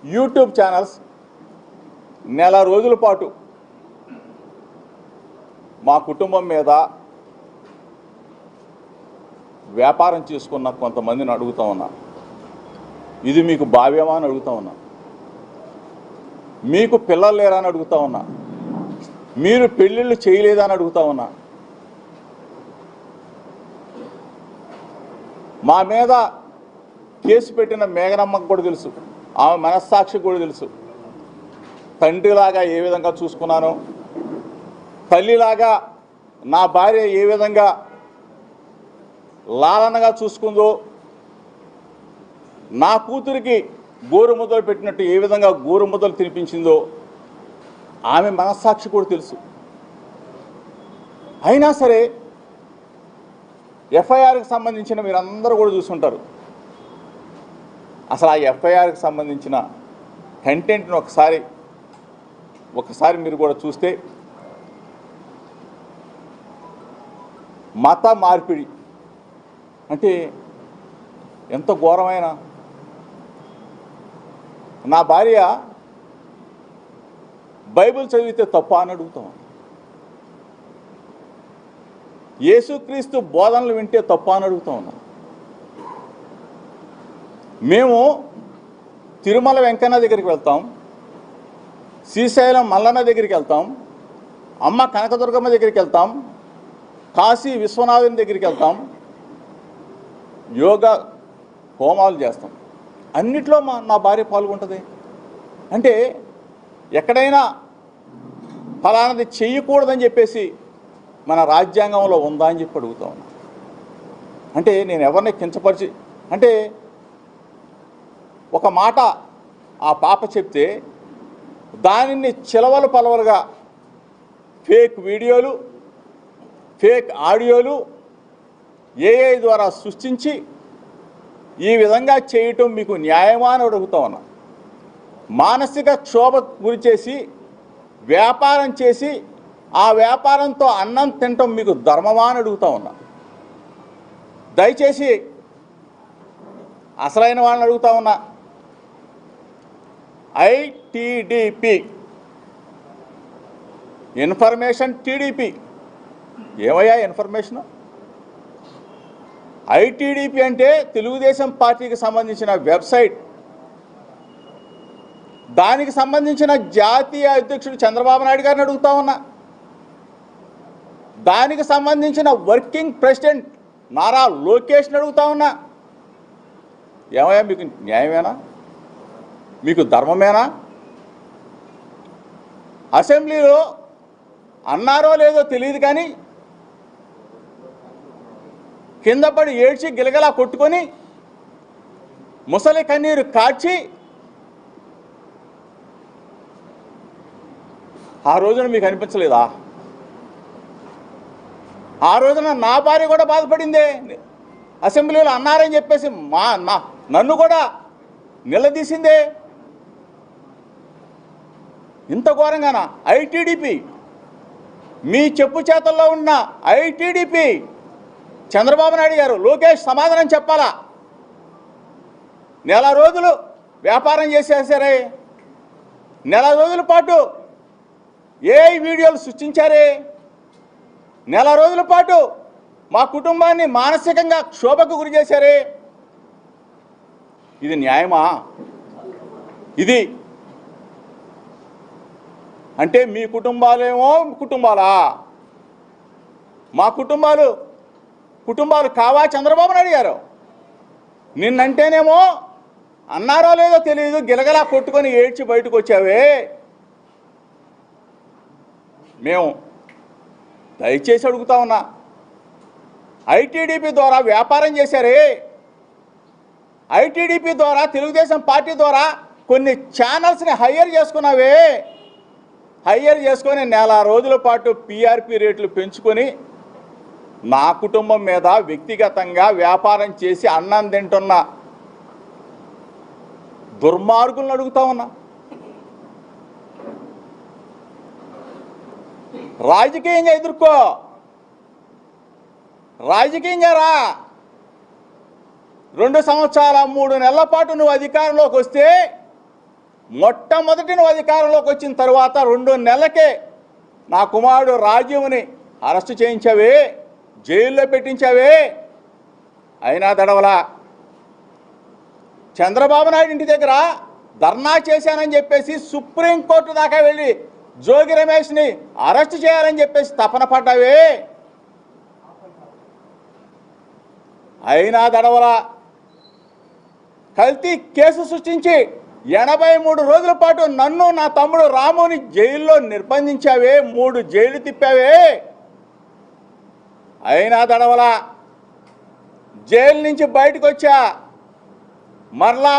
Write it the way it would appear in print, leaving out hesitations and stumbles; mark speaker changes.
Speaker 1: YouTube channels నెల రోజుల పాటు మా కుటుంబం మీద వ్యాపారం చేసుకున్న కొంతమందిని అడుగుతా ఉన్నా, ఇది మీకు భావ్యమా అని అడుగుతా ఉన్నా, మీకు పిల్లలు లేరా అని అడుగుతా ఉన్నా, మీరు పెళ్ళిళ్ళు చేయలేదా అని అడుగుతా ఉన్నా. మా మీద కేసు పెట్టిన మేఘనమ్మకు కూడా తెలుసు, ఆమె మనస్సాక్షికి కూడా తెలుసు. తండ్రిలాగా ఏ విధంగా చూసుకున్నానో, తల్లిలాగా నా భార్య ఏ విధంగా లాలనగా చూసుకుందో, నా కూతురికి గోరు ముద్దలు పెట్టినట్టు ఏ విధంగా గోరు ముద్దలు తినిపించిందో ఆమె మనస్సాక్షి కూడా తెలుసు. అయినా సరే ఎఫ్ఐఆర్కి సంబంధించిన మీరందరూ కూడా చూసుంటారు. అసలు ఆ ఎఫ్ఐఆర్కి సంబంధించిన కంటెంట్ను ఒకసారి మీరు కూడా చూస్తే, మత మార్పిడి అంటే ఎంత ఘోరమైన. నా భార్య బైబిల్ చదివితే తప్ప అని అడుగుతాం, యేసుక్రీస్తు బోధనలు వింటే తప్ప అని అడుగుతా ఉన్నాం. మేము తిరుమల వెంకన్న దగ్గరికి వెళ్తాం, శ్రీశైలం మల్లన్న దగ్గరికి వెళ్తాం, అమ్మ కనకదుర్గమ్మ దగ్గరికి వెళ్తాం, కాశీ విశ్వనాథుని దగ్గరికి వెళ్తాం, యోగా హోమాలు చేస్తాం. అన్నిట్లో నా భార్య పాల్గొంటుంది. అంటే ఎక్కడైనా ఫలానది చెయ్యకూడదని చెప్పేసి మన రాజ్యాంగంలో ఉందా అని చెప్పి అడుగుతా ఉన్నా. అంటే నేను ఎవరిని కించపరిచి, అంటే ఒక మాట ఆ పాప చెప్తే దానిని చిలవలు పలవలుగా ఫేక్ వీడియోలు, ఫేక్ ఆడియోలు ఏఐ ద్వారా సృష్టించి ఈ విధంగా చేయటం మీకు న్యాయమా అని అడుగుతా ఉన్నా. మానసిక క్షోభ గురి చేసి వ్యాపారం చేసి ఆ వ్యాపారంతో అన్నం తినటం మీకు ధర్మమా అని అడుగుతా ఉన్నా. దయచేసి అసలైన వాళ్ళని అడుగుతా ఉన్నా. ఐటీడీపీ ఇన్ఫర్మేషన్ టీడీపీ ఏమయ్యా ఇన్ఫర్మేషన్? ఐటీడీపీ అంటే తెలుగుదేశం పార్టీకి సంబంధించిన వెబ్సైట్. దానికి సంబంధించిన జాతీయ అధ్యక్షుడు చంద్రబాబు నాయుడు గారిని అడుగుతా ఉన్నా. దానికి సంబంధించిన వర్కింగ్ ప్రెసిడెంట్ నారా లోకేష్ని అడుగుతా ఉన్నా. ఏమయ్యా మీకు న్యాయమేనా? మీకు ధర్మమేనా? అసెంబ్లీలో అన్నారో లేదో తెలియదు కానీ కింద పడి ఏడ్చి గిలగలా కొట్టుకొని ముసలి కన్నీరు కార్చి ఆ రోజున మీకు అనిపించలేదా? ఆ రోజున నా భార్య కూడా బాధపడిందే. అసెంబ్లీలో అన్నారని చెప్పేసి నన్ను కూడా నిలదీసిందే. ఇంత ఘోరంగానా? ఐటీడీపీ, మీ చెప్పు చేతల్లో ఉన్న ఐటీడీపీ చంద్రబాబు నాయుడు గారు, లోకేష్ సమాధానం చెప్పాలా? నెల రోజులు వ్యాపారం చేసేసారే, నెల రోజుల పాటు ఏఐ వీడియోలు సృష్టించారే, నెల రోజుల పాటు మా కుటుంబాన్ని మానసికంగా క్షోభకు గురి చేశారే. ఇది న్యాయమా? ఇది అంటే మీ కుటుంబాలేమో కుటుంబాలా? మా కుటుంబాలు కావా చంద్రబాబు నాయుడు గారు? నిన్నంటేనేమో అన్నారో లేదో తెలియదు గిలగలా కొట్టుకొని ఏడ్చి బయటకు వచ్చావే. మేము దయచేసి అడుగుతా ఉన్నా, ఐటీడీపీ ద్వారా వ్యాపారం చేశారే, ఐటీడీపీ ద్వారా తెలుగుదేశం పార్టీ ద్వారా కొన్ని ఛానల్స్ని హైయర్ చేసుకున్నావే. హైయర్ చేసుకొని నెల రోజుల పాటు పీఆర్పీ రేట్లు పెంచుకొని నా కుటుంబం మీద వ్యక్తిగతంగా వ్యాపారం చేసి అన్నం తింటున్న దుర్మార్గులను అడుగుతా ఉన్నా. రాజకీయంగా ఎదుర్కో, రాజకీయంగా రా. 2 సంవత్సరాల 3 నెలల పాటు నువ్వు అధికారంలోకి వస్తే మొట్టమొదటి నువ్వు అధికారంలోకి వచ్చిన తర్వాత 2 నెలలకే నా కుమారుడు రాజీవ్ని అరెస్టు చేయించావే, జైల్లో పెట్టించావే. అయినా దడవలా. చంద్రబాబు నాయుడు ఇంటి దగ్గర ధర్నా చేశానని చెప్పేసి సుప్రీంకోర్టు దాకా వెళ్ళి జోగి రమేష్ని అరెస్టు చేయాలని చెప్పేసి తపన పడ్డావే. అయినా దడవలా. కల్తీ కేసు సృష్టించి 83 రోజుల పాటు నన్ను నా తమ్ముడు రాముని జైల్లో నిర్బంధించావే, 3 జైలు తిప్పావే. అయినా దడవలా. జైలు నుంచి బయటకు వచ్చా, మరలా